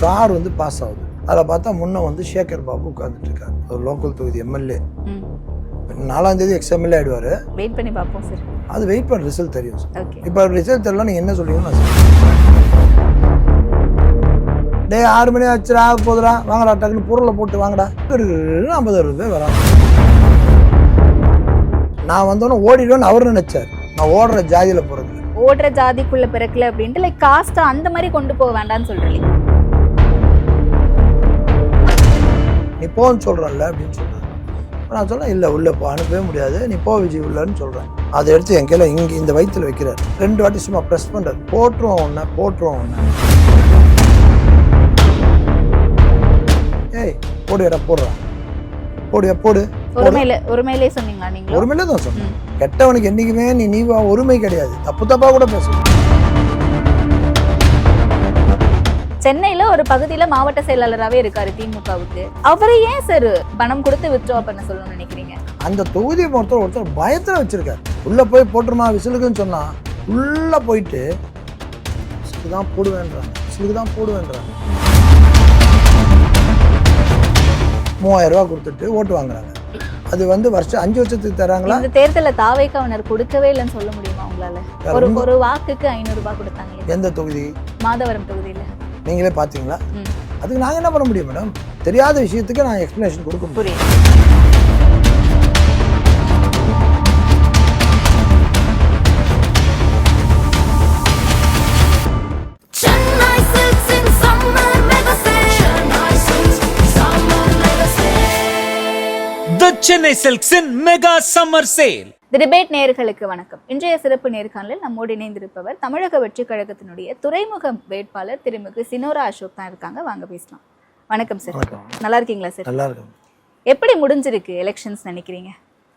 Car வந்து pass ஆகுது. அதில் பார்த்தா முன்ன வந்து சேகர் பாபு உட்காந்துட்டு இருக்காரு, ஒரு லோக்கல் தொகுதி எம்எல்ஏ. 4ஆம் தேதி எக்ஸ்எம்எல்ஏ ஆயிடுவாரு. வெயிட் பண்ணி பார்ப்போம் சார். அது வெயிட் பண்ண ரிசல்ட் தெரியும் சார். ஓகே. இப்போ ரிசல்ட் தெரியல, நீங்கள் என்ன சொல்றீங்கன்னு நான் டே 6 மணி ஆச்சுடா, போதுடா, வாங்கடா, டக்குன்னு பொருளை போட்டு வாங்கடா, 50 ரூபாய் வராங்க. நான் வந்தோன்னே ஓடிடுவேன்னு அவர் நினைச்சார். நான் ஓடுற ஜாதியில் போகிறது, ஓடுற ஜாதிக்குள்ள பிறக்கல அப்படின்ட்டு லைக் காஸ்டா அந்த மாதிரி கொண்டு போக வேண்டாம்னு சொல்றீங்க. நீ போன்னு சொல்கிறல்ல அப்படின்னு சொல்கிறேன். நான் சொல்கிறேன், இல்லை உள்ளே போ, அனுப்பவே முடியாது, நீ போ விஜய் உள்ளன்னு சொல்கிறேன். அதை எடுத்து என் கையில் இங்கே இந்த வயிற்றில் வைக்கிறார். 2 வாட்டி சும்மா ப்ரெஸ் பண்ணுறாரு. போட்டுருவோம் ஒன்று. ஏய் போடுடா, போடுறான், போடுயா, போடு. ஒருமையிலே சொன்னீங்களா நீங்க? ஒருமையிலே தான் சொன்னேன். கெட்டவனுக்கு என்னைக்குமே நீ ஒருமை கிடையாது, தப்பா கூட பேசணும். சென்னையில ஒரு பகுதியில மாவட்ட செயலாளராகவே இருக்காரு திமுகவுக்கு. அவரை ஏன் சார் பணம் கொடுத்து வித்ட்ரா பண்ண சொல்லணும்னு நினைக்கிறீங்க? அந்த தொகுதியை ஒருத்தர் பயத்துல வச்சிருக்காரு. உள்ள போய் போட்டுருமா விசிலுக்குன்னு சொன்னா உள்ள போயிட்டு விசிலுக்கு தான் போடுவேன்றாங்க. 3000 ரூபா கொடுத்துட்டு ஓட்டு வாங்குறாங்க. அது வந்து வருஷம் 5 வருஷத்துக்கு தராங்களா? இந்த தேர்தலில் தாவேக்காவினர் கொடுக்கவே இல்லைன்னு சொல்ல முடியுமா உங்களால? ஒரு வாக்குக்கு 500 ரூபாய் கொடுத்தாங்க. எந்த தொகுதி? மாதவரம் தொகுதியில. நீங்களே பாத்தீங்களா? அதுக்கு நாங்க என்ன பண்ண முடியும் மேடம்? தெரியாத விஷயத்துக்கு நான் எக்ஸ்பிளனேஷன் கொடுக்க முடியும். The Chennai Silks in Mega Summer Sale. The debate நேயர்களுக்கு வணக்கம். இன்றைய சிறப்பு நேர்காணலில் நம்மோடு இணைந்திருப்பவர் தமிழக வெற்றி கழகத்தினுடைய துறைமுக வேட்பாளர் திருமிகு சினோரா அசோக் தான் இருக்காங்க. வாங்க பேசலாம். வணக்கம் சார். நல்லா இருக்கீங்களா சார்? நல்லா இருக்கும். எப்படி முடிஞ்சிருக்கு எலெக்ஷன்ஸ் நினைக்கிறீங்க?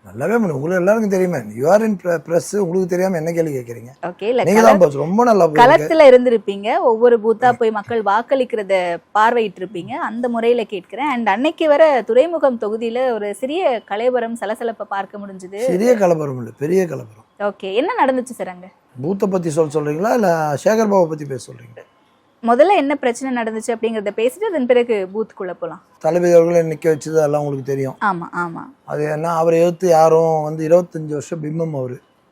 நல்லாவே முடியும். உங்களுக்கு எல்லாருக்கும் தெரியுமே, யூ ஆர் இன் பிரஸ். உங்களுக்கு தெரியாம என்ன கேள்வி கேட்கறீங்க? ஓகே, நீங்க தான் பாஸ் ரொம்ப நல்லா களத்துல இருந்திருப்பீங்க, ஒவ்வொரு பூத்தா போய் மக்கள் வாக்களிக்கிறத பார்வையிட்டு இருப்பீங்க. அந்த முறையில கேட்கிறேன். அண்ட் அன்னைக்கு வர துறைமுகம் தொகுதியில ஒரு சிறிய கலைபரம் சலசலப்பை பார்க்க முடிஞ்சது. சிறிய கலவரம் இல்லை, பெரிய கலவரம். ஓகே, என்ன நடந்துச்சு சார் அங்க? பூத்தை பத்தி சொல்றீங்களா இல்ல சேகர் பாபு பத்தி பேச சொல்றீங்க? முதல்ல என்ன பிரச்சனை நடந்துச்சு அப்படிங்கறத பேசிட்டு அதன் பிறகு பூத்துக்குள்ள போலாம். தளபதி அவர்களை நிக்க வச்சது அதெல்லாம் உங்களுக்கு தெரியும். ஆமா ஆமா. அது என்ன, அவரை எதிர்த்து யாரும் வந்து 25 வருஷம் பிம்பம்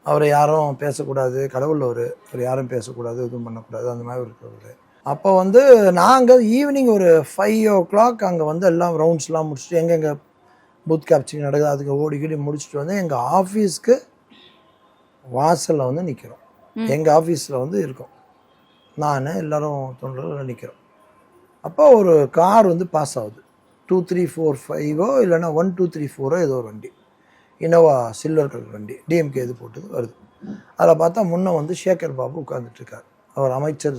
அவரை யாரும் பேசக்கூடாது, கடவுள் அவர் யாரும் பேசக்கூடாது, எதுவும் பண்ணக்கூடாது, அந்த மாதிரி இருக்கிறவர். அப்போ வந்து நாங்கள் ஈவினிங் ஒரு 5 o'clock அங்கே வந்து எல்லாம் ரவுண்ட்ஸ்லாம் முடிச்சுட்டு எங்கெங்கே பூத் கேப்சரிங் நடக்குது அதுக்கு ஓடிக்கிடி முடிச்சுட்டு வந்து எங்கள் ஆஃபீஸ்க்கு வாசலில் வந்து நிற்கிறோம். எங்கள் ஆஃபீஸில் வந்து இருக்கோம், நான் எல்லாரும் தொண்டர்கள் நிற்கிறோம். அப்போ ஒரு கார் வந்து பாஸ் ஆகுது. 2345 இல்லைன்னா 1234 ஏதோ ஒரு வண்டி, இனோவா சில்வர் கலர் வண்டி, டிஎம்கே இது போட்டது வருது. அதில் பார்த்தா முன்ன வந்து சேகர் பாபு உட்காந்துட்டு இருக்கார், அவர் அமைச்சர்,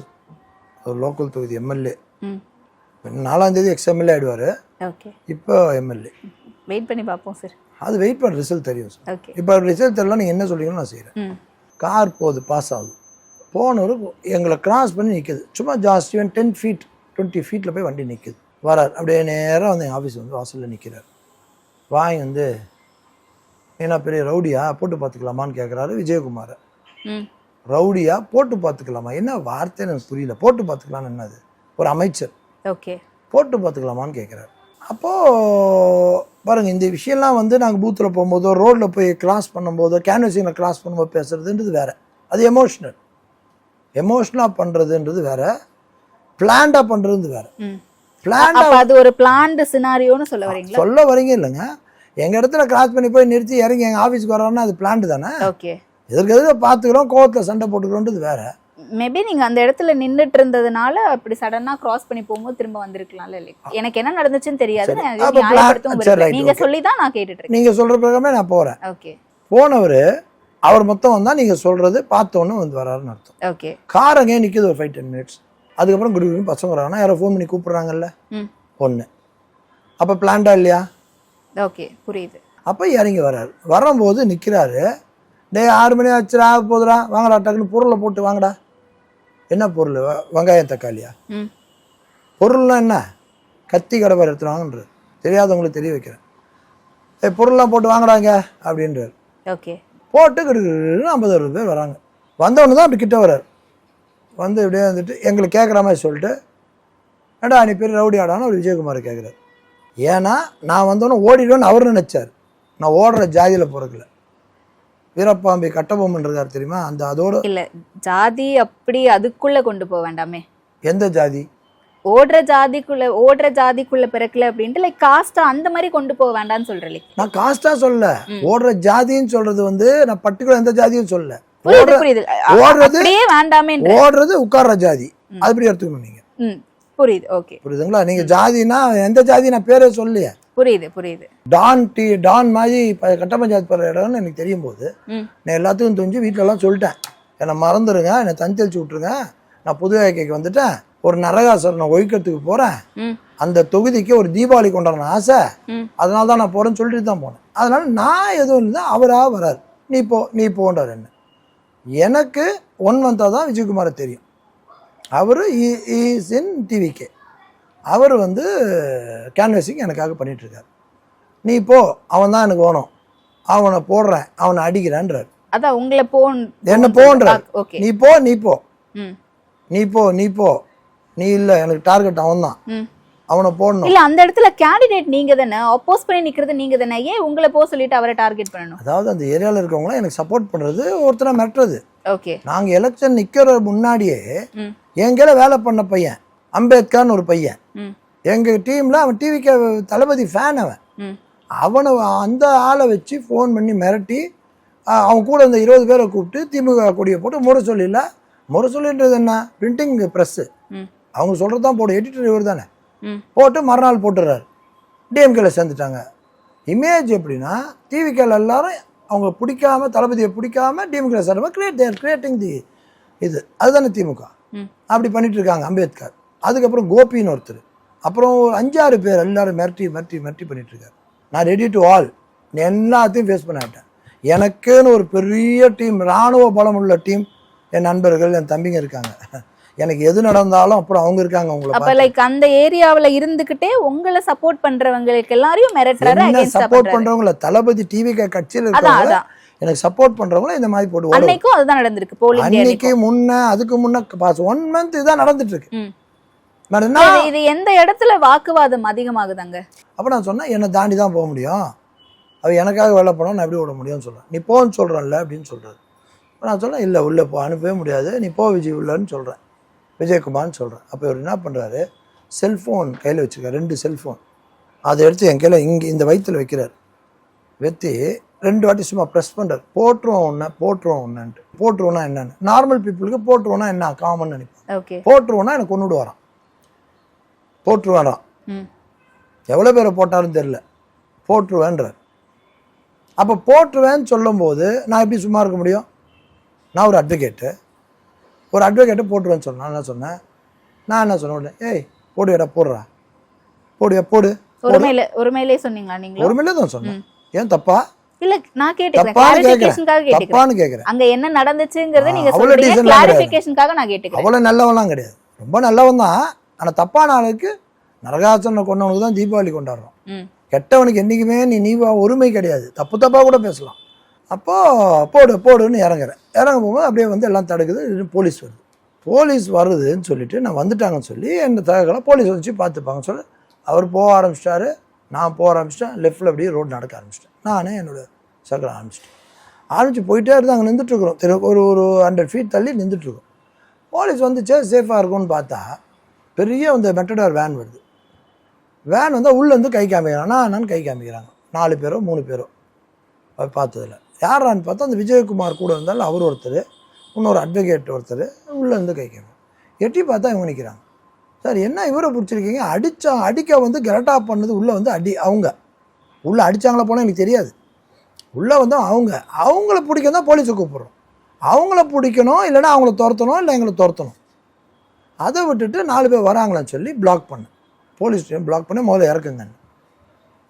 ஒரு லோக்கல் தொகுதி எம்எல்ஏ. 4ஆம் தேதி எக்ஸ்எம்எல்ஏ ஆயிடுவாரு. இப்போ எம்எல்ஏ. வெயிட் பண்ணி பார்ப்போம் சார். அது வெயிட் பண்ண ரிசல்ட் தெரியும் சார். இப்போ ரிசல்ட் தெரியல, நீங்கள் என்ன சொல்றீங்கன்னு நான் செய்கிறேன். கார் போகுது, பாஸ் ஆகுது. போனவர் எங்களை கிராஸ் பண்ணி நிற்குது. சும்மா ஜாஸ்தி 10 feet 20 feetல போய் வண்டி நிற்குது. வரார், அப்படியே நேராக வந்து எங்கள் ஆஃபீஸ் வந்து வாசலில் நிற்கிறார். வாங்கி வந்து ஏன்னா பெரிய ரவுடியா, போட்டு பார்த்துக்கலாமான்னு கேட்குறாரு விஜயகுமார். ரவுடியா, போட்டு பார்த்துக்கலாமா? என்ன வார்த்தை எனக்கு புரியல. போட்டு பார்த்துக்கலான்னு என்னது? ஒரு அமைச்சர் ஓகே போட்டு பார்த்துக்கலாமான்னு கேட்குறாரு. அப்போது பாருங்கள், இந்த விஷயம்லாம் வந்து நாங்கள் பூத்தில் போகும்போதோ ரோட்டில் போய் கிராஸ் பண்ணும்போதோ கேன்வசிங்கில் கிராஸ் பண்ணும்போது பேசுறதுன்றது வேறு. அது எமோஷனலாக பண்ணுறதுன்றது வேற, பிளான்டாக பண்ணுறது வேற. அது ஒரு பிளான்டு சினாரியோன்னு சொல்ல வரீங்களா? சொல்ல வரீங்க இல்லைங்க. எங்கள் இடத்துல கிராஸ் பண்ணி போய் நிறுத்தி இறங்கி எங்கள் ஆஃபீஸ்க்கு வரோன்னா அது பிளான்டு தானே. ஓகே, எதுக்கு பார்த்துக்கிறோம், கோவத்தில் சண்டை போட்டுக்கிறோன்றது வேற. மேபி நீங்க அந்த இடத்துல நின்றுட்டு இருந்ததுனால அப்படி சடனா கிராஸ் பண்ணி போகும்போது திரும்ப வந்திருக்கலாம்ல. எனக்கு என்ன நடந்துச்சுன்னு தெரியாது, நீங்க சொல்லிதான் நான் கேட்டுட்டு இருக்கேன். நீங்க சொல்ற பிரகாரமே நான் போறேன். ஓகே, போனவர் அவர் மொத்தம் வந்தா நீங்க சொல்றது பார்த்தோன்னு வந்து வராருன்னு அர்த்தம். ஓகே, கார் அங்கே நிற்கிது ஒரு 5-10 minutes. அதுக்கப்புறம் குடி பசங்க வராங்கன்னா யாரோ ஃபோன் பண்ணி கூப்பிடுறாங்கல்ல ஒன்று. அப்போ பிளான்டா இல்லையா? ஓகே, புரியுது. அப்போ இறங்கி வர்றாரு. வரும்போது நிற்கிறாரு. டே 6 மணி ஆச்சுடா, போதுடா, வாங்கடா, டக்குன்னு பொருளை போட்டு வாங்கடா. என்ன பொருள்? வெங்காயம் தக்காளியா? பொருள்லாம் என்ன? கத்தி கடப்பார் எடுத்துட்டு வாங்கன்றார். தெரியாதவங்களுக்கு தெரிய வைக்கிறேன். பொருள்லாம் போட்டு வாங்கடாங்க அப்படின்றார். ஓகே, போட்டு 50 பேர் வராங்க. வந்தவொன்னு தான் அப்படி கிட்ட வர்றார். வந்து இப்படியே வந்துட்டு எங்களுக்கு கேட்குற மாதிரி சொல்லிட்டு ஏடா நீ பெரிய ரவுடி ஆடான்னு அவர் விஜயகுமார் கேட்குறாரு. ஏன்னா நான் வந்தோன்னே ஓடிடுவேன்னு அவர் நினைச்சார். நான் ஓடுற ஜாதியில் பிறக்கல. வீரப்பாம்பி கட்டபொம்மன் இருக்கார் தெரியுமா, அந்த அதோட இல்ல ஜாதி அப்படி அதுக்குள்ள கொண்டு போக வேண்டாமே. எந்த ஜாதி? ஓடுற ஜாதிக்குள்ள பிறக்கல அப்படின்ட்டு லைக் காஸ்டா அந்த மாதிரி கொண்டு போக வேண்டாம்னு சொல்றேன். நான் காஸ்டா சொல்ல, ஓடுற ஜாதின்னு சொல்றது வந்து நான் பர்டிகுலர் எந்த ஜாதியும் சொல்ல. புரியுது ஓடுறது வேண்டாமே, ஓடுறது உட்கார்ற ஜாதி, அது எப்படி எடுத்துக்கணும் நீங்க? புரியுது, ஓகே புரியுதுங்களா? நீங்க ஜாதினா எந்த ஜாதி நான் பேரே சொல்லியே. புரியுது. டான் மாதிரி கட்ட பஞ்சாயத்து போற இடம்னு எனக்கு தெரியும் போது நான் எல்லாத்துக்கும் தெரிஞ்சு வீட்டுல எல்லாம் சொல்லிட்டேன், என்னை மறந்துடுங்க, என்னை தண்ணி தெளிச்சு விட்டுருங்க, நான் புது வாழ்க்கைக்கு வந்துட்டேன், ஒரு நரகாசுரனை ஒழிக்கிறதுக்கு போறேன், அந்த தொகுதிக்கு ஒரு தீபாவளி கொண்டாடணும் ஆசை, அதனால தான் நான் போறேன்னு சொல்லிட்டு தான் போனேன். அதனால நான் எதுவும் இல்லை, அவரா வராரு, நீ போன்றார். என்ன எனக்கு 1 month தான் விஜயகுமாரை தெரியும். அவர் இஸ் இன் டிவிகே. அவர் வந்து கேன்வசிங் எனக்காக பண்ணிட்டு இருக்காரு. நீ போ, அவன் தான் எனக்கு வேணும், அவனை போடுறேன், அவனை அடிக்கிறேன்றார். அதான் உங்களை என்ன போன்றார். நீ போ, நீ இல்ல, எனக்கு டார்கெட் அவன் தான், அவனை போடணும். இல்ல அந்த இடத்துல கேண்டிடேட் நீங்க தானே, அப்போஸ் பண்ணி நிக்கிறது நீங்க தானே, ஏன் உங்களை போக சொல்லிட்டு அவரை டார்கெட் பண்ணணும்? அதாவது அந்த ஏரியால இருக்கவங்க எனக்கு சப்போர்ட் பண்றது ஒருத்தனை மிரட்டுறது. ஓகே, நாங்க எலெக்ஷன் நிக்கிற முன்னாடியே எங்கேல வேலை பண்ண பையன் அம்பேத்கர்னு ஒரு பையன் எங்க டீம்ல, அவன் டிவிக்கு தளபதி ஃபேன், அவனை அந்த ஆளை வச்சு ஃபோன் பண்ணி மிரட்டி அவன் கூட இந்த 20 பேரை கூப்பிட்டு திமுக கொடியை போட்டு முரசொலின்றது என்ன, பிரிண்டிங் ப்ரெஸ்ஸு, அவங்க சொல்றது தான் போடு, எடிட்டர் இவர் தானே, போட்டு மறுநாள் போட்டுறாரு. டிஎம்கேல சேர்ந்துட்டாங்க. இமேஜ் எப்படின்னா டிவிகேல எல்லாரும் அவங்க பிடிக்காம, தளபதியை பிடிக்காம டிஎம்கேல சேர்ந்து கிரியேட்டிங் தி இது, அதுதானே திமுக. அப்படி பண்ணிட்டு இருக்காங்க அம்பேத்கர். அதுக்கப்புறம் கோபின்னு ஒருத்தர், அப்புறம் 5-6 பேர் எல்லாரும் மிரட்டி பண்ணிட்டு இருக்காரு. நான் ரெடி டு ஆல், எல்லாத்தையும் ஃபேஸ் பண்ணிட்டேன். எனக்குன்னு ஒரு பெரிய டீம், இராணுவ பலம் உள்ள டீம், என் நண்பர்கள், என் தம்பிங்க இருக்காங்க. எனக்கு எது நடந்தாலும் அப்புறம் அவங்க இருக்காங்க. அப்ப லைக் அந்த ஏரியாவுல இருந்துகிட்டே உங்களை சப்போர்ட் பண்றவங்களுக்கு எல்லாரையும் மிரட்டறாரு. சப்போர்ட் பண்றவங்கள தளபதி டிவிகே கட்சியில இருக்காங்க, எனக்கு சப்போர்ட் பண்றவங்கள இந்த மாதிரி போட்டு அன்னைக்கும் அதுதான் நடந்திருக்கு. போலிங் அன்னைக்கு அதுக்கு முன்ன 1 month இதான் நடந்துட்டு இருக்கு. இது எந்த இடத்துல வாக்குவாதம் அதிகமாகுதாங்க? அப்ப நான் சொன்னேன், என்னை தாண்டி தான் போக முடியும், அவ எனக்காக வேலை பண்ணோம், நான் எப்படி விட முடியும்னு சொல்றேன். நீ போன்னு சொல்றேன்ல அப்படின்னு சொல்றாரு. நான் சொல்றேன், இல்லை உள்ள போ, அனுப்பவே முடியாது, நீ போ விஜய் உள்ளன்னு சொல்றேன், விஜயகுமார்னு சொல்கிறேன். அப்போ இவர் என்ன பண்ணுறாரு, செல்ஃபோன் கையில் வச்சுருக்காரு, 2 செல்ஃபோன், அதை எடுத்து என் கையில் இங்கே இந்த வயிற்றில் வைக்கிறார். வெற்றி 2 வாட்டி சும்மா ப்ரெஸ் பண்ணுறாரு. போட்டுருவோம் ஒன்றுன்ட்டு. போட்டுருவோன்னா என்னன்னு நார்மல் பீப்புளுக்கு போட்டுருவோன்னா என்ன காமன் நினைப்பேன். போட்டுருவோன்னா எனக்கு கொண்டுட்டு வரான், போட்டுருவாரான், எவ்வளோ பேரை போட்டாருன்னு தெரில, போட்டுருவேன்றார். அப்போ போட்டுருவேன்னு சொல்லும் போது நான் எப்படி சும்மா இருக்க முடியும்? நான் ஒரு அட்வொகேட்டை போட்டுருவேன்னு சொன்னேன். நான் என்ன சொன்னேன், ஏய் போடுவேடா, போடு. ஒருமையிலே சொன்னீங்களா நீங்க? ஒருமையிலே தான் சொன்னேன். ஏன் தப்பா? இல்ல நான் கேட்டேன், கிளாரிஃபிகேஷனுக்காக கேட்டேன். தப்பான்னு கேக்குறேன். அங்க என்ன நடந்துச்சுங்கறத நீங்க சொல்றீங்க, கிளாரிஃபிகேஷனுக்காக நான் கேட்டேன். அவ்வளவு நல்லவன்லாம் கிடையாது, ரொம்ப நல்லவன் தான். ஆனா தப்பான ஆளுக்கு, நரகாசுரனை கொண்டவனுக்கு தான் தீபாவளி கொண்டாடுறோம். கெட்டவனுக்கு என்னைக்குமே நீ ஒருமை கிடையாது, தப்பா கூட பேசலாம். அப்போ போடுன்னு இறங்குறேன். போகும்போது அப்படியே வந்து எல்லாம் தடுக்குது. போலீஸ் வருதுன்னு சொல்லிட்டு நான் வந்துட்டாங்கன்னு சொல்லி என்ன தகவலை போலீஸ் வச்சு பார்த்துப்பாங்கன்னு சொல்லி அவர் போக ஆரம்பிச்சிட்டாரு. நான் போக ஆரம்பிச்சிட்டேன். லெஃப்டில் அப்படியே ரோடு நடக்க ஆரம்பிச்சிட்டேன். நானே என்னோட சர்க்கிள் ஆரம்பிச்சு போயிட்டே இருந்து அங்கே நின்றுட்டுருக்குறோம். ஒரு 100 feet தள்ளி நின்றுட்டுருக்கோம். போலீஸ் வந்துச்சு, சேஃபாக இருக்கும்னு பார்த்தா பெரிய அந்த மெட்டடார் வேன் வருது. வேன் வந்தால் உள்ளேருந்து கை காமிக்கிறாங்க, நான் கை காமிக்கிறாங்க. 4 பேரோ 3 பேரோ அவர் பார்த்ததில்ல. யாரான்னு பார்த்தா அந்த விஜயகுமார் கூட இருந்தாலும் அவர் ஒருத்தர், இன்னொரு அட்வொகேட் ஒருத்தர் உள்ளேருந்து கை கேட்கும். எட்டி பார்த்தா இவங்க நிற்கிறாங்க. சார் என்ன இவரை பிடிச்சிருக்கீங்க? அடிக்க வந்து கரெக்டாக பண்ணது உள்ளே வந்து அவங்க உள்ளே அடித்தாங்களா போனால் எனக்கு தெரியாது. உள்ளே வந்து அவங்கள பிடிக்க தான் போலீஸை கூப்பிட்றோம். அவங்கள பிடிக்கணும், இல்லைன்னா அவங்கள துரத்தணும், இல்லை எங்களை துரத்தணும். அதை விட்டுட்டு 4 பேர் வராங்களான்னு சொல்லி பிளாக் பண்ணேன். போலீஸ் ஸ்டேஷன் பிளாக் பண்ணி முதல்ல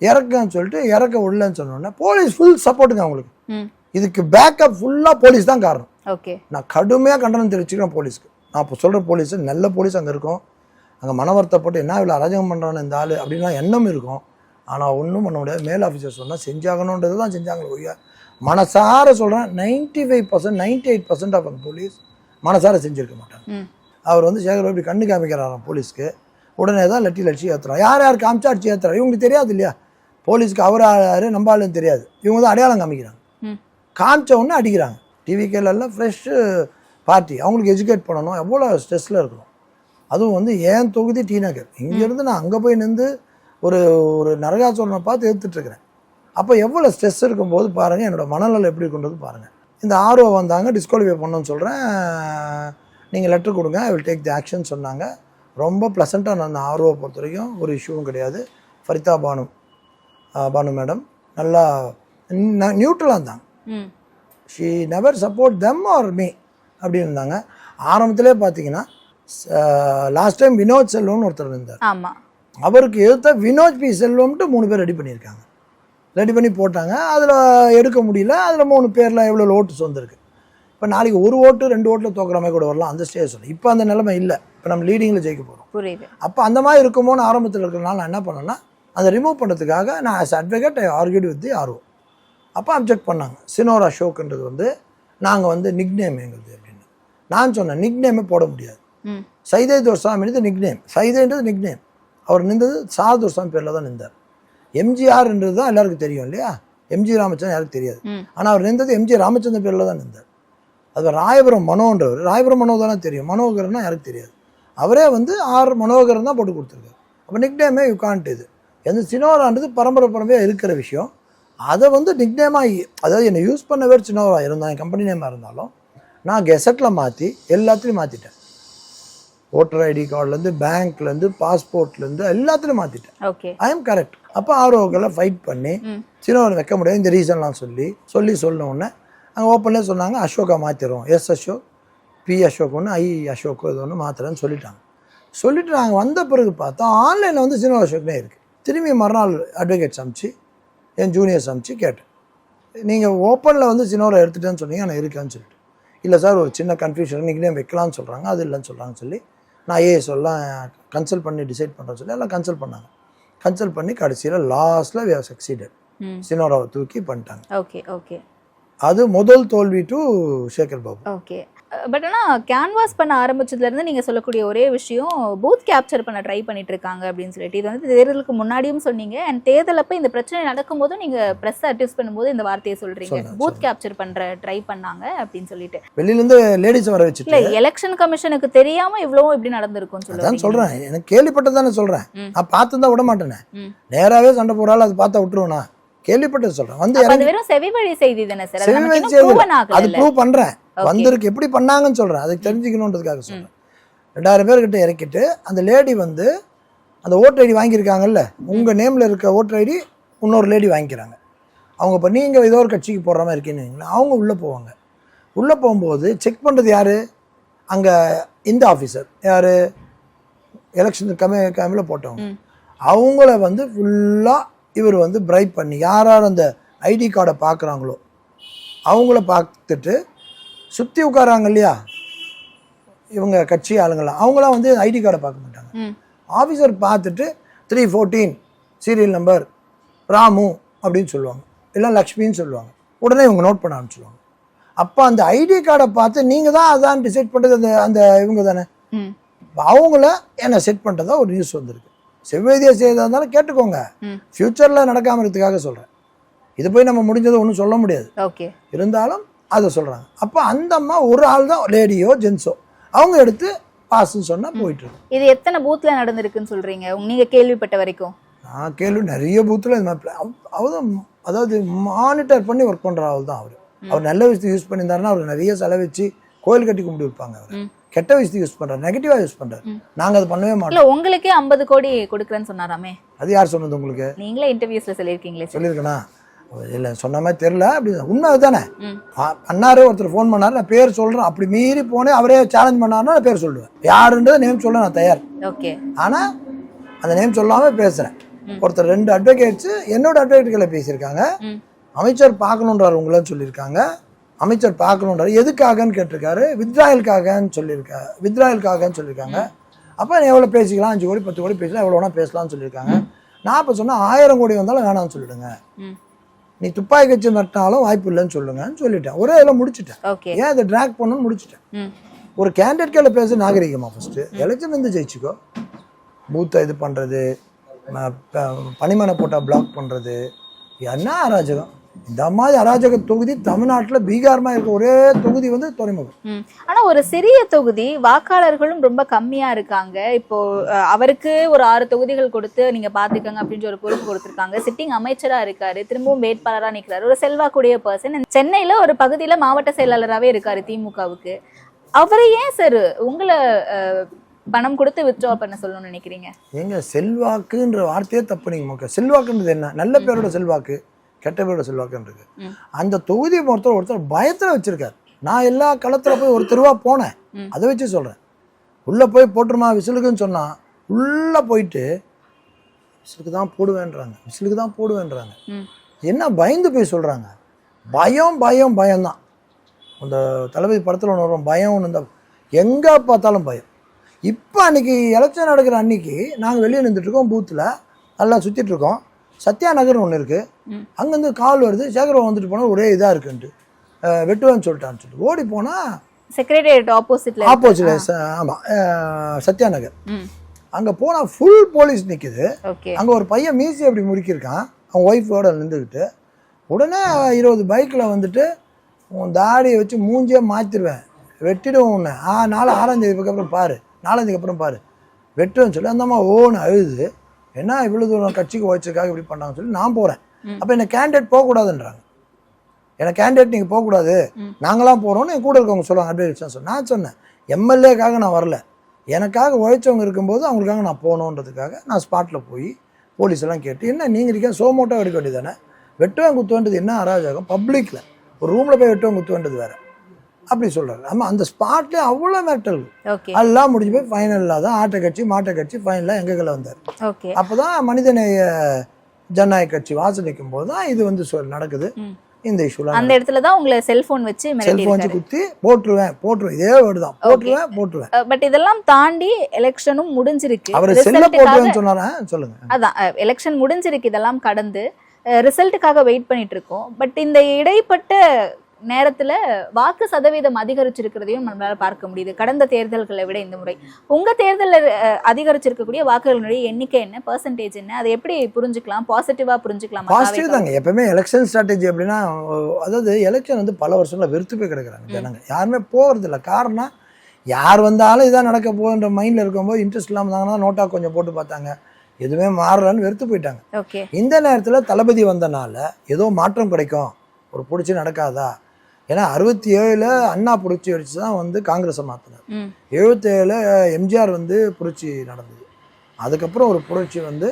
இறக்குன்னு சொல்லிட்டு இறக்க விடலன்னு சொன்னோன்னே போலீஸ் ஃபுல் சப்போர்ட்டுங்க அவங்களுக்கு. இதுக்கு பேக்கப் ஃபுல்லாக போலீஸ் தான் காரணம். நான் கடுமையாக கண்டனம் தெரிவிச்சுக்கிறேன் போலீஸ்க்கு. நான் இப்போ சொல்கிற போலீஸ் நல்ல போலீஸ் அங்கே இருக்கும். அங்கே மனவர்த்தப்பட்டு என்ன இவ்வளோ அராஜகம் பண்ணுறான்னு இந்த ஆள் அப்படின்னா எண்ணம் இருக்கும். ஆனால் ஒன்றும் பண்ண முடியாது. மேல் ஆஃபீஸர் சொன்னால் செஞ்சாகணுன்றது தான் செஞ்சாங்களே ஒழிய மனசார சொல்கிறேன் 95% 98% ஆஃப் அந்த போலீஸ் மனசார செஞ்சுருக்க மாட்டாங்க. அவர் வந்து சேகர் இப்படி கண்ணு காமிக்கிறாராம் போலீஸ்க்கு. உடனே தான் லட்சி ஏற்றுறோம். யார் யார் காமிச்சா அடிச்சு ஏற்றுறோம். இவங்களுக்கு தெரியாது இல்லையா, போலீஸ்க்கு அவர் யார் நம்பாளுன்னு தெரியாது. இவங்க தான் அடையாளம் காமிக்கிறாங்க. காமிச்ச உடனே அடிக்கிறாங்க. டிவிக்கெல்லாம் ஃப்ரெஷ்ஷு பார்ட்டி, அவங்களுக்கு எஜுகேட் பண்ணணும். எவ்வளோ ஸ்ட்ரெஸ்ஸில் இருக்கணும். அதுவும் வந்து ஏன் தொகுதி டி நகர், இங்கேருந்து நான் அங்கே போய் நின்று ஒரு நரகாசுரனை பார்த்து எடுத்துட்ருக்கிறேன். அப்போ எவ்வளோ ஸ்ட்ரெஸ் இருக்கும்போது பாருங்கள் என்னோடய மனநலம் எப்படி கொண்டது பாருங்கள். இந்த ஆர்ஓ வந்தாங்க, டிஸ்குவாலிஃபை பண்ணணும்னு சொல்கிறேன், நீங்கள் லெட்டர் கொடுங்க, I will take the action சொன்னாங்க. ரொம்ப ப்ளசண்ட்டாக நான் அந்த ஆர்ஓவை பொறுத்த வரைக்கும் ஒரு இஷ்யூவும் கிடையாது. ஃபரிதா பானு மேடம் நல்லா நியூட்ரலாக இருந்தாங்க. She never support them or me அப்படின்னு இருந்தாங்க. ஆரம்பத்திலே பார்த்தீங்கன்னா லாஸ்ட் டைம் வினோத் செல்வம்னு ஒருத்தர் இருந்தார். அவருக்கு எதிர்த்த வினோத் பி செல்வம்ட்டு 3 பேர் ரெடி பண்ணியிருக்காங்க. ரெடி பண்ணி போட்டாங்க. அதில் எடுக்க முடியல. அதில் 3 பேரில் எவ்வளோ ஓட்டு வந்திருக்கு. இப்போ நாளைக்கு 1 ஓட்டு 2 ஓட்டில் தோக்குற மாதிரி கூட வரலாம். அந்த ஸ்டேஜ் சொல்லி இப்போ அந்த நிலைமை இல்லை. இப்போ நம்ம லீடிங்கில் ஜெயிக்க போகிறோம். புரியுது. அப்போ அந்த மாதிரி இருக்குமோன்னு ஆரம்பத்தில் இருக்கிறனால நான் என்ன பண்ணேன்னா, அதை ரிமூவ் பண்ணுறதுக்காக நான் as advocate I argued with the RO. அப்போ அப்ஜெக்ட் பண்ணாங்க. சினோரா ஷோக்குன்றது வந்து நாங்கள் வந்து நிக்நேம் எங்களுது அப்படின்னு. நான் சொன்னேன் நிக்நேமே போட முடியாது. சைதை துர்சாமின்றது நிக்நேம். சைதைன்றது நிக்நேம். அவர் நின்றது சா துர்சாமி பேரில் தான் நின்றார். எம்ஜிஆர்ன்றது தான் எல்லாருக்கும் தெரியும் இல்லையா, எம்ஜி ராமச்சந்திரன் யாருக்கு தெரியாது. ஆனால் அவர் நின்றது எம்ஜி ராமச்சந்திரன் பேரில் தான் நின்றார். அது ராயபுரம் மனோன்றவர். ராயபுரம் மனோ தானே தெரியும், மனோகரன்னா யாருக்கு தெரியாது. அவரே வந்து ஆர் மனோகரன் தான் போட்டு கொடுத்துருக்காரு. அப்போ நிக்நேமே யூ காண்ட். இது எந்த சினோரான்றது பரம்பரையாக இருக்கிற விஷயம். அதை வந்து நிக்நேமாக, அதாவது என்னை யூஸ் பண்ண வேறு சின்னவரா இருந்தால் என் கம்பெனி நேமாக இருந்தாலும் நான் கெசட்டில் மாற்றி எல்லாத்துலேயும் மாற்றிட்டேன். ஓட்டர் ஐடி கார்டுலேருந்து, பேங்க்லேருந்து, பாஸ்போர்ட்லேருந்து எல்லாத்துலேயும் மாற்றிட்டேன். I am correct. அப்போ ஆர்ஓக்கெல்லாம் ஃபைட் பண்ணி சின்னவரை வைக்க முடியாது இந்த ரீசன்லாம் சொன்ன உடனே அங்கே ஓப்பன்லேயே சொன்னாங்க அசோகா மாற்றிடுவோம். எஸ் அசோக், பி அசோக் ஒன்று, ஐ அசோக் இது ஒன்று மாத்திரன்னு சொல்லிட்டு நாங்கள் வந்த பிறகு பார்த்தா ஆன்லைனில் வந்து சின்னவர் அசோக்னே இருக்குது. திரும்பி மறுநாள் அட்வொகேட்ஸ் அமிச்சு என் ஜூனியர்ஸ் அமிச்சு கேட்டேன், நீங்கள் ஓப்பனில் வந்து சின்னவரை எடுத்துட்டேன்னு சொன்னீங்க, நான் இருக்கேன்னு சொல்லிட்டு. இல்லை சார் ஒரு சின்ன கன்ஃபியூஷன் நிக்நேம் வைக்கலான்னு சொல்கிறாங்க, அது இல்லைன்னு சொல்கிறாங்கன்னு சொல்லி நான் ஐஏஎஸ் எல்லாம் கன்சல்ட் பண்ணி டிசைட் பண்ணுறேன்னு சொல்லி எல்லாம் கன்சல்ட் பண்ணாங்க. கன்சல்ட் பண்ணி கடைசியில் லாஸ்ட்டில் வி ஹவ் சக்சீடட். சினோராவை தூக்கி பண்ணிட்டாங்க. ஓகே. அது முதல் தோல்வி to Sekar Babu. Okay. But ஆனால் கேன்வாஸ் பண்ண ஆரம்பிச்சதுலேருந்து நீங்கள் சொல்லக்கூடிய ஒரே விஷயம் பூத் கேப்சர் பண்ண ட்ரை பண்ணிட்டு இருக்காங்க அப்படின்னு சொல்லிட்டு, இது வந்து தேர்தலுக்கு முன்னாடியும் சொன்னீங்க அண்ட் தேர்தல் அப்போ இந்த பிரச்சனை நடக்கும்போதும் நீங்கள் ப்ரெஸ் அட்யூஸ் பண்ணும்போது இந்த வார்த்தையை சொல்கிறீங்க, பூத் கேப்சர் பண்ணுற ட்ரை பண்ணாங்க அப்படின்னு சொல்லிட்டு. வெளியிலேருந்து லேடிஸ் வர வச்சுட்டு இல்லை எலெக்ஷன் கமிஷனுக்கு தெரியாமல் இவ்வளவும் இப்படி நடந்திருக்கும்னு சொல்லுவேன். சொல்கிறேன், எனக்கு கேள்விப்பட்டதானே சொல்கிறேன். நான் பார்த்து தான் விட மாட்டேனே, நேராகவே சண்டை போடாலும் அது பார்த்தா விட்டுருவேனா, கேள்விப்பட்டது சொல்றேன். வந்து வெறும் செவிவழி செய்தி தானே சார், அது ப்ரூவ் பண்றேன். வந்திருக்கு எப்படி பண்ணாங்கன்னு சொல்றேன், அதுக்கு தெரிஞ்சுக்கணுன்றதுக்காக சொல்றேன். 2000 பேர்கிட்ட இறக்கிட்டு அந்த லேடி வந்து அந்த ஓட்டர் ஐடி வாங்கியிருக்காங்கல்ல, உங்க நேம்ல இருக்க ஓட்டர் ஐடி இன்னொரு லேடி வாங்கிக்கிறாங்க. அவங்க இப்போ நீங்கள் ஏதோ ஒரு கட்சிக்கு போடுற மாதிரி இருக்கீங்க, அவங்க உள்ளே போவாங்க. உள்ளே போகும்போது செக் பண்ணுறது யார், அங்கே இந்த ஆஃபீஸர் யார், எலெக்ஷன் கமியில் போட்டவங்க, அவங்கள வந்து ஃபுல்லாக இவர் வந்து பிரைப் பண்ணி யார் அந்த ஐடி கார்டை பார்க்குறாங்களோ அவங்கள பார்த்துட்டு சுற்றி உட்காராங்க இல்லையா இவங்க கட்சி ஆளுங்களாம், அவங்களாம் வந்து ஐடி கார்டை பார்க்க மாட்டாங்க. ஆஃபீஸர் பார்த்துட்டு 314 சீரியல் நம்பர் ராமு அப்படின்னு சொல்லுவாங்க, இல்லை லக்ஷ்மின்னு சொல்லுவாங்க. உடனே இவங்க நோட் பண்ண ஆரம்பிச்சுடுவாங்க. அப்போ அந்த ஐடி கார்டை பார்த்து நீங்கள் தான் அதான் டிசைட் பண்ணுறது அந்த இவங்க தானே, அவங்கள என்ன செட் பண்ணுறதா ஒரு நியூஸ் வந்திருக்கு. செவ்வேதியை செய்யறதா இருந்தாலும் கேட்டுக்கோங்க, ஃபியூச்சரில் நடக்காமல் இருக்கிறதுக்காக சொல்கிறேன். இது போய் நம்ம முடிஞ்சதை ஒன்றும் சொல்ல முடியாது, இருந்தாலும் அதை சொல்கிறாங்க. அப்போ அந்த அம்மா ஒரு ஆள் தான், லேடியோ ஜென்ஸோ, அவங்க எடுத்து பாஸ்ன்னு சொன்னால் போயிட்டு இருக்கு. இது எத்தனை பூத்தில் நடந்திருக்குன்னு சொல்கிறீங்க நீங்கள் கேள்விப்பட்ட வரைக்கும்? நான் நிறைய பூத்தில் இது மாதிரி அதாவது மானிட்டர் பண்ணி ஒர்க் பண்ணுற ஆள் தான் அவர் நல்ல விஷயத்தை யூஸ் பண்ணியிருந்தாருன்னா அவர் நிறைய செலவச்சு கோயில் கட்டி கும்பிட்டு வைப்பாங்க. அவர் கெட்ட விஷயத்தை யூஸ் பண்றாரு, நெகட்டிவா யூஸ் பண்றாரு. நாங்க அதை பண்ணவே மாட்டோம். உங்களுக்கே 50 கோடி கொடுக்குறேன்னு சொன்னாராமே, அது யார் சொன்னது உங்களுக்கு? நீங்களே இன்டர்வியூஸ்ல சொல்லியிருக்கீங்களே. சொல்லியிருக்கேனா இல்லை, சொன்ன மாதிரி தெரியல. அப்படி உண்மை அதுதானே. அண்ணாரே ஒருத்தர் ஃபோன் பண்ணாரு, நான் பேர் சொல்றேன், அப்படி மீறி போனேன் அவரே சேலஞ்ச் பண்ணாருன்னா நான் பேர் சொல்லுவேன். யாருன்றது நேம் சொல்ல நான் தயார். ஆனா அந்த நேம் சொல்லாம பேசுறேன். ஒருத்தர் 2 அட்வொகேட்ஸ் என்னோட அட்வொகேட்களை பேசியிருக்காங்க. அமைச்சர் பார்க்கணுன்றார் உங்களன்னு சொல்லியிருக்காங்க. அமைச்சர் பார்க்கணுன்றாரு, எதுக்காகன்னு கேட்டிருக்காரு, வித்ராயலுக்காகன்னு சொல்லியிருக்காங்க. அப்போ எவ்வளோ பேசிக்கலாம், 5 கோடி 10 கோடி பேசலாம், எவ்வளோ வேணா பேசலாம்னு சொல்லியிருக்காங்க. நான் இப்போ சொன்னால் 1000 கோடி வந்தாலும் வேணாம்னு சொல்லிடுங்க, நீ துப்பாக்கி வச்சு நட்டாலும் வாய்ப்பு இல்லைன்னு சொல்லுங்கன்னு சொல்லிட்டேன். ஒரே இதில் முடிச்சுட்டேன். ஏன் அதை ட்ராக் பண்ணணும்னு முடிச்சுட்டேன். ஒரு கேண்டிடேட் கையில் பேச நாகரிகமா? ஃபர்ஸ்ட் எலெக்ஷன் வந்து ஜெயிச்சுக்கோ, பூத்தை இது பண்ணுறது, பனிமனை போட்டால் பிளாக் பண்ணுறது, என்ன அராஜகம். இந்த மாதிரி அராஜக தொகுதி தமிழ்நாட்டில் பீகாரமாக இருக்க ஒரே தொகுதி வந்து துறைமுகம். ஆனால் ஒரு சிறிய தொகுதி, வாக்காளர்களும் ரொம்ப கம்மியாக இருக்காங்க. இப்போ அவருக்கு ஒரு 6 தொகுதிகள் கொடுத்து நீங்கள் பார்த்துக்கங்க அப்படின்ற ஒரு பொறுப்பு கொடுத்துருக்காங்க. சிட்டிங் அமைச்சராக இருக்காரு, திரும்பவும் வேட்பாளராக நிற்கிறாரு, ஒரு செல்வாக்குடைய பர்சன். சென்னையில் ஒரு பகுதியில் மாவட்ட செயலாளராகவே இருக்காரு திமுகவுக்கு. அவரை ஏன் சார் உங்களை பணம் கொடுத்து வித்ட்ரா பண்ண சொல்லணும்னு நினைக்கிறீங்க? எங்க செல்வாக்குன்ற வார்த்தையே தப்பு. நீங்க செல்வாக்குன்றது என்ன? நல்ல பேரோட செல்வாக்கு, கெட்ட பேரோட செல்வாக்குன்றது. அந்த தொகுதியை ஒருத்தர் பயத்துல வச்சிருக்காரு. நான் எல்லா களத்துல போய் ஒரு தெருவா போனேன், அதை வச்சு சொல்றேன். உள்ள போய் போட்டுருமா விசிலுக்குன்னு சொன்னா உள்ள போயிட்டு விசிலுக்கு தான் போடுவேன்றாங்க, விசிலுக்கு தான் போடுவேன்றாங்க. என்ன பயந்து போய் சொல்றாங்க? பயம்தான். அந்த தளபதி படத்தில் ஒன்று வரும், பயம் ஒன்று. இந்த எங்கே பார்த்தாலும் பயம். இப்போ அன்றைக்கி எலெக்ஷன் நடக்கிற அன்றைக்கி நாங்கள் வெளியே நின்றுட்டுருக்கோம், பூத்தில் நல்லா சுற்றிட்டுருக்கோம். சத்யா நகர்னு ஒன்று இருக்குது, அங்கேருந்து கால் வருது, சேகரவா வந்துட்டு போனால் ஒரே இதாக இருக்குன்ட்டு வெட்டுவேன்னு சொல்லிட்டான்னு சொல்லிட்டு ஓடி போனால் செக்ரட்டரியேட் ஆப்போசிட். ஆமாம், சத்யா நகர். அங்கே போனால் ஃபுல் போலீஸ் நிற்குது. அங்கே ஒரு பையன் மீசி அப்படி முறுக்கியிருக்கான், அவன் ஒய்ஃபோட நின்றுக்கிட்டு. உடனே 20 பைக்கில் வந்துட்டு உன் தாடியை வச்சு மூஞ்சியே மாற்றிடுவேன், வெட்டிடுவோம் உன்னை, 6ஆம் தேதிக்கு அப்புறம் பாரு, 4ஆம் தேதிக்கு அப்புறம் பாரு, வெட்டுவேன்னு சொல்லி அந்த அம்மா ஓன்னு அழுது. என்ன இவ்வளோ தூரம் கட்சிக்கு வச்சுருக்காங்க இப்படி பண்ணாங்கன்னு சொல்லி நான் போகிறேன். அப்போ என்னை கேண்டிடேட் போகக்கூடாதுன்றாங்க. எனக்கு கேண்டிடேட் நீங்கள் போகக்கூடாது, நாங்களாம் போகிறோன்னு என் கூட இருக்கவங்க சொல்லுவாங்க. அப்படியே நான் சொன்னேன், எம்எல்ஏக்காக நான் வரல, எனக்காக உழைச்சவங்க இருக்கும்போது அவங்களுக்காக நான் போகணுன்றதுக்காக நான் ஸ்பாட்டில் போய் போலீஸ் எல்லாம் கேட்டு, என்ன நீங்கள் இருக்கேன் சோமோட்டோ எடுக்க வேண்டியது தானே, வெட்டுவேன் குத்துவேன்றது என்ன அராஜகம், பப்ளிக்கில் ஒரு ரூமில் போய் வெட்டுவேன் குத்துவேன்றது வேறு அப்படி சொல்கிறாரு. ஆமாம், அந்த ஸ்பாட்லேயே அவ்வளோ மேட்டல் எல்லாம் முடிஞ்சு போய் ஃபைனலில் தான் ஆட்டை கட்சி மாட்டை கட்சி ஃபைனலாக எங்ககளை வந்தார். அப்போ தான் மனிதநேய ஜனநாயக கட்சி வாசல் நிற்கும் போது தான் இது வந்து நடக்குது. இந்த இஷ்யூலாம் அந்த இடத்துல தான் உங்களை செல்போன் வச்சு குத்தி போட்டுருவேன் இதே வேர்டு தான், போட்டுருவேன். பட் இதெல்லாம் தாண்டி எலெக்ஷனும் முடிஞ்சிருக்கு, அவர் செல்ல போட்டுருவேன்னு சொன்னாரா? சொல்லுங்க. அதான் எலெக்ஷன் முடிஞ்சிருக்கு, இதெல்லாம் கடந்து ரிசல்ட்டுக்காக வெயிட் பண்ணிட்டு இருக்கோம். பட் இந்த இடைப்பட்ட நேரத்துல வாக்கு சதவீதம் அதிகரிச்சிருக்கிறதையும் நம்மளால பார்க்க முடியுது கடந்த தேர்தல்களை விட. இந்த முறை உங்க தேர்தலில் அதிகரிச்சிருக்கக்கூடிய வாக்குகளுடைய எண்ணிக்கை என்ன, பெர்சன்டேஜ் என்ன, அதை எப்படி புரிஞ்சுக்கலாம்? பாசிட்டிவா புரிஞ்சுக்கலாம்? பாசிட்டிவ் தாங்க. எப்பவுமே எலெக்ஷன் ஸ்ட்ராட்டஜி அப்படின்னா, அதாவது எலெக்ஷன் வந்து பல வருஷங்கள வெறுத்து போய் கிடக்குறாங்க ஜனங்க, யாருமே போகிறது இல்லை. காரணம், யார் வந்தாலும் இதான் நடக்க போகுன்ற மைண்ட்ல இருக்கும்போது இன்ட்ரெஸ்ட் இல்லாமல் இருந்தாங்கன்னா நோட்டா கொஞ்சம் போட்டு பார்த்தாங்க, எதுவுமே மாறலன்னு வெறுத்து போயிட்டாங்க. இந்த நேரத்தில் தளபதி வந்தனால ஏதோ மாற்றம் கிடைக்கும், ஒரு பிடிச்சி நடக்காதா? ஏன்னா 67 அண்ணா புரட்சி வச்சு தான் வந்து காங்கிரஸை மாற்றினார், 77 எம்ஜிஆர் வந்து புரட்சி நடந்தது, அதுக்கப்புறம் ஒரு புரட்சி வந்து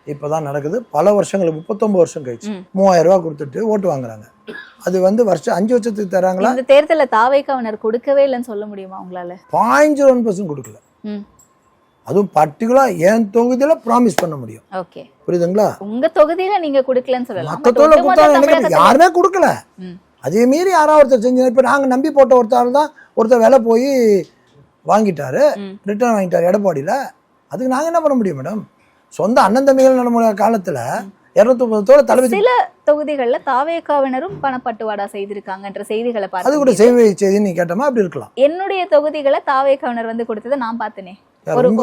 இப்போ தான் நடக்குது. பல வருஷங்களுக்கு 39 வருஷம் கழிச்சு 3000 ரூபா கொடுத்துட்டு ஓட்டு வாங்குறாங்க. அது வந்து வருஷம் 5 வருஷத்துக்கு தராங்களா? இந்த தேர்தலில் தாவேக்காவினர் கொடுக்கவே இல்லைன்னு சொல்ல முடியுமா உங்களால்? 0.01% கொடுக்கல. அதுவும் பர்டிகுலர் என் தொகுதியில ப்ராமிஸ் பண்ண முடியும். ஓகே, புரியுதுங்களா? உங்க தொகுதியில நீங்க கொடுக்கலன்னு சொல்லலாம், மற்ற தொகுதியில கொடுத்தாங்க, யாருமே கொடுக்கல. அதே மீறி யாராவது ஒருத்தர் செஞ்சு, இப்போ நாங்கள் நம்பி போட்ட ஒருத்தர் தான் ஒருத்தர் விலை போய் வாங்கிட்டாரு, ரிட்டர்ன் வாங்கிட்டாரு எடப்பாடியில். அதுக்கு நாங்கள் என்ன பண்ண முடியும் மேடம்? சொந்த அண்ணன் தம்பிகள் நடமுறை காலத்தில் 230 தளபதி. சில தொகுதிகளில் தாவேக்காவினரும் பணப்பட்டுவாடா செய்திருக்காங்கன்ற செய்திகளை பார்த்து, அது கூட செய்தி நீ கேட்டோமா அப்படி இருக்கலாம். என்னுடைய தொகுதிகளை தாவேக்காவினர் வந்து கொடுத்ததை நான் பார்த்தனே.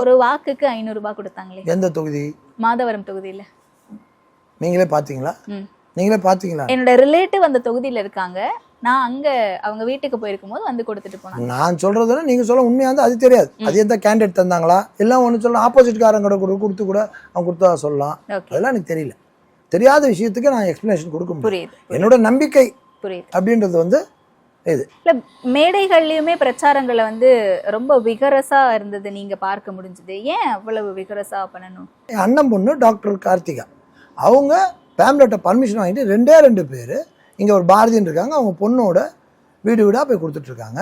ஒரு வாக்குக்கு 500 ரூபாய் கொடுத்தாங்களே. எந்த தொகுதி? மாதவரம் தொகுதியில. நீங்களே பாத்தீங்களா? நீங்களே பாத்தீங்களா? என்னோட ரிலேட்டிவ் அந்த தொகுதியில இருக்காங்க, நான் அங்க அவங்க வீட்டுக்கு போயிருக்கும் போது வந்து கொடுத்துட்டு போனாங்க. நான் சொல்றதுன்னா நீங்க சொல்ல உண்மையா இருந்தா அது தெரியாது, அது எந்த கேண்டிடேட் தந்தாங்களா எல்லாம் ஒன்று சொல்லலாம், ஆப்போசிட் காரங்க கொடுத்து கூட அவங்க கொடுத்தா சொல்லலாம், அதெல்லாம் எனக்கு தெரியல. தெரியாத விஷயத்துக்கு நான் எக்ஸ்பிளனேஷன் கொடுக்க முடியும். என்னோட நம்பிக்கை அப்படின்றது வந்து இது. இல்ல மேடைகள்லயுமே பிரச்சாரங்களை வந்து ரொம்ப விகரஸா இருந்தது நீங்க பார்க்க முடிஞ்சது. ஏன் அவ்வளவு விகரஸா பண்ணணும்? அண்ணன் பொண்ணு டாக்டர் கார்த்திகா அவங்க பேம்லெட்டை பர்மிஷன் வாங்கிட்டு 2 பேர் இங்கே ஒரு பாரதின்னு இருக்காங்க, அவங்க பொண்ணோட வீடு வீடாக போய் கொடுத்துட்ருக்காங்க.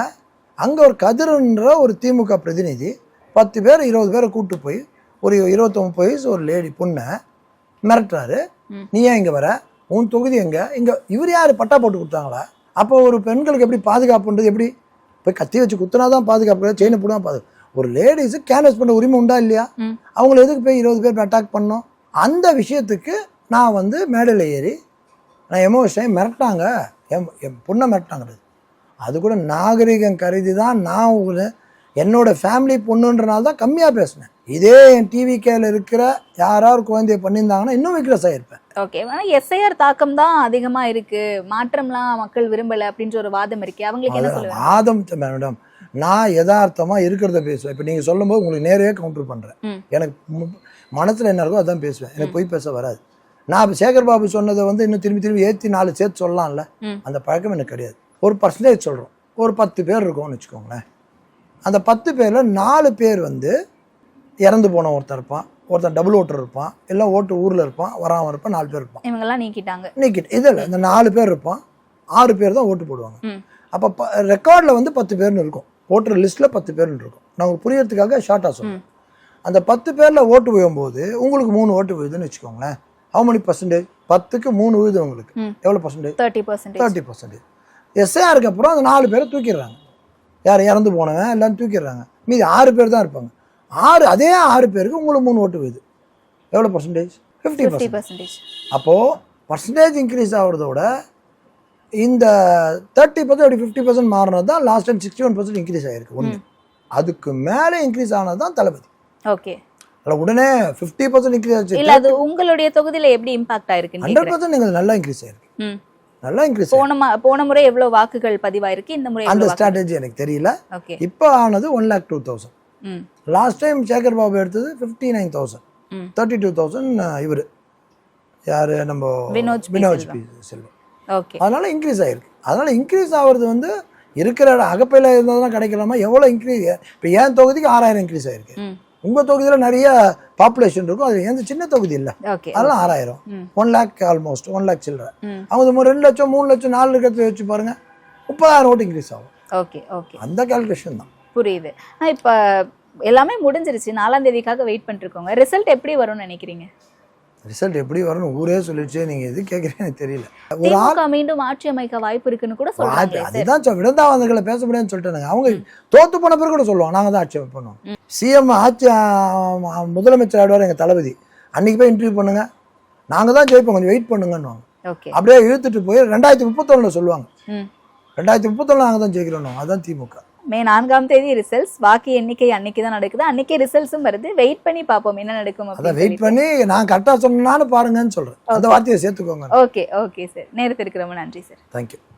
அங்கே ஒரு கதிரன்ற ஒரு திமுக பிரதிநிதி 10 பேர் 20 பேரை கூப்பிட்டு போய் ஒரு 29 வயசு ஒரு லேடி பொண்ணை மிரட்டுறாரு. நீ ஏன் இங்கே வர, உன் தொகுதி எங்கே, இங்கே இவர் யார் பட்டா போட்டு கொடுத்தாங்களா? அப்போ ஒரு பெண்களுக்கு எப்படி பாதுகாப்புன்றது? எப்படி போய் கத்தி வச்சு குத்தினா தான் பாதுகாப்பு, செயினை போட பாதுகாப்பு. ஒரு லேடிஸு கேன்வஸ் பண்ண உரிமை உண்டா இல்லையா? அவங்கள எதுக்கு போய் 20 பேர் அட்டாக் பண்ணோம்? அந்த விஷயத்துக்கு நான் வந்து மேடையில் ஏறி நான் எமோஷன் மிரட்டாங்க, என் பொண்ணை மிரட்டாங்கிறது. அது கூட நாகரிகம் கருதி தான் நான் என்னோட ஃபேமிலி பொண்ணுன்றனால தான் கம்மியாக பேசினேன். இதே என் டிவிகேல இருக்கிற யாராவது குழந்தைய பண்ணியிருந்தாங்கன்னா இன்னும் விக்ரஸ் ஆகிருப்பேன். ஓகே, ஆனால் எஸ்ஐஆர் தாக்கம் தான் அதிகமா இருக்கு, மாற்றம்லாம் மக்கள் விரும்பல அப்படின்ற ஒரு வாதம் இருக்கு. அவங்களுக்கு என்ன சொல்லுவாங்க? வாதம் மேடம், நான் யதார்த்தமாக இருக்கிறத பேசுவேன். இப்போ நீங்கள் சொல்லும்போது உங்களுக்கு நேரவே கவுண்டர் பண்ணுறேன். எனக்கு மனசில் என்ன இருக்கோ அதான் பேசுவேன். எனக்கு போய் பேச வராது. நான் சேகர் பாபு சொன்னதை வந்து இன்னும் திரும்பி திரும்பி ஏற்றி 4 சேர்த்து சொல்லலாம்ல, அந்த பழக்கம் எனக்கு கிடையாது. ஒரு பர்சன்டேஜ் சொல்கிறோம், ஒரு 10 பேர் இருக்கோம்னு வச்சுக்கோங்களேன். அந்த 10 பேரில் 4 பேர் வந்து இறந்து போன ஒருத்தர் இருப்பான், ஒருத்தன் டபுள் ஓட்டர் இருப்பான், எல்லாம் ஓட்டு ஊரில் இருப்பான், வராமல் இருப்பான், 4 பேர் இருப்பான். இவங்கெல்லாம் நீக்கிட்டு இதில் இந்த 4 பேர் இருப்பான், 6 பேர் தான் ஓட்டு போடுவாங்க. அப்போ ரெக்கார்டில் வந்து 10 பேர்னு இருக்கும், ஓட்டர் லிஸ்ட்டில் 10 பேர்னு இருக்கும். நான் உங்களுக்கு புரியறதுக்காக ஷார்ட்டாக சொல்லுவேன். அந்த 10 பேரில் ஓட்டு விழும்போது உங்களுக்கு 3 ஓட்டு விழுதுன்னு வச்சுக்கோங்களேன். How many percentage? 10க்கு 3 விழுது உங்களுக்கு எவ்வளோ பர்சன்டேஜ்? 30%. எஸ்ஐஆருக்கு அப்புறம் அந்த 4 பேரை தூக்கிடுறாங்க. யார் இறந்து போனவன் எல்லாம் தூக்கிடுறாங்க. மீதி 6 பேர் தான் இருப்பாங்க. அதே 6 பேருக்கு உங்களுக்கு 3 ஓட்டு விழுது. எவ்வளோ பர்சன்டேஜ்? 50%. அப்போது பர்சன்டேஜ் இன்க்ரீஸ் ஆகிறதோட இந்த 30% அப்படி 50% மாறினது தான் லாஸ்ட் டைம் 61% இன்க்ரீஸ் ஆகிருக்கு. ஒன்று அதுக்கு மேலே இன்க்ரீஸ் ஆனது தான் தளபதி. ஓகே, உடனே 50% இன்க்ரீஸ் ஆச்சு. இல்ல அது உங்களுடைய தொகுதியில எப்படி இம்பாக்ட் ஆயிருக்கு? 100% நீங்கள் நல்லா இன்க்ரீஸ் ஆயிருக்கு. நல்லா இன்க்ரீஸ். போன முறை எவ்வளவு வாக்குகள் பதிவாயிருக்கு, இந்த முறை அந்த ஸ்ட்ராட்டஜி எனக்கு தெரியல. இப்போ ஆனது 1,02,000. லாஸ்ட் டைம் சேகர் பாபு எடுத்தது 59,000. 32,000 இவர் யாரு, நம்ம வினோஜ் பி செல்வம். அதனால இன்க்ரீஸ் ஆயிருக்கு. அதனால இன்க்ரீஸ் ஆகுறது வந்து இருக்கிற அகப்பையில் இருந்ததுனா கிடைக்கலாமா? எவ்வளோ இன்க்ரீஸ்? இப்போ என் தொகுதிக்கு 6,000 இன்க்ரீஸ் ஆயிருக்கு. உங்கள் தொகுதியில் நிறைய பாப்புலேஷன் இருக்கும், அது எந்த சின்ன தொகுதி இல்லை, அதெல்லாம் 6,000. 1 lakh ஆல்மோஸ்ட் 1 lakh சில்லற. அவங்க 2 லட்சம் 3 லட்சம் 4 லட்சத்தை வச்சு பாருங்க, 30,000 ஓட்டு இன்க்ரீஸ் ஆகும். ஓகே ஓகே, அந்த கால்குலேஷன் தான். புரியுது. இப்போ எல்லாமே முடிஞ்சிருச்சு, 4ஆம் தேதிக்காக வெயிட் பண்ணிட்டு இருக்கோங்க. ரிசல்ட் எப்படி வரும்னு நினைக்கிறீங்க? ரிசல்ட் எப்படி வரும்னு ஊரே சொல்லிடுச்சு. நீங்க எது கேட்குறீங்க எனக்கு தெரியல. திமுக மீண்டும் ஆட்சி அமைக்க வாய்ப்பு இருக்குன்னு கூட சொல்றாங்க. அதுதான் விடந்தாவதங்களை பேச முடியாதுன்னு சொல்லிட்டாங்க. அவங்க தோத்து போன பிறகு கூட சொல்லுவாங்க நாங்கள் தான் ஆட்சி பண்ணுவோம். சிஎம் ஆட்சி முதலமைச்சர் ஆடுவார் எங்கள் தளபதி, அன்னைக்கு போய் இன்டர்வியூ பண்ணுங்க, நாங்கள் தான் ஜெயிப்போம், கொஞ்சம் வெயிட் பண்ணுங்கன்னு அப்படியே இழுத்துட்டு போய் 2031 சொல்லுவாங்க. 2031 நாங்கள் தான் ஜெயிக்கிறோம். அதுதான் திமுக. மே 4ஆம் தேதி ரிசல்ட்ஸ், வாக்கு எண்ணிக்கை அன்னைக்கு தான் நடக்குது. அன்னைக்கே ரிசல்ட்ஸும் வருது. வெயிட் பண்ணி பார்ப்போம் என்ன நடக்கும். அதான் வெயிட் பண்ணி நான் கரெக்டாக சொன்னான்னு பாருங்கன்னு சொல்கிறேன். அந்த வார்த்தையை சேர்த்துக்கோங்க. ஓகே ஓகே சார், நேரத்திற்கு ரொம்ப நன்றி சார். தேங்க்யூ.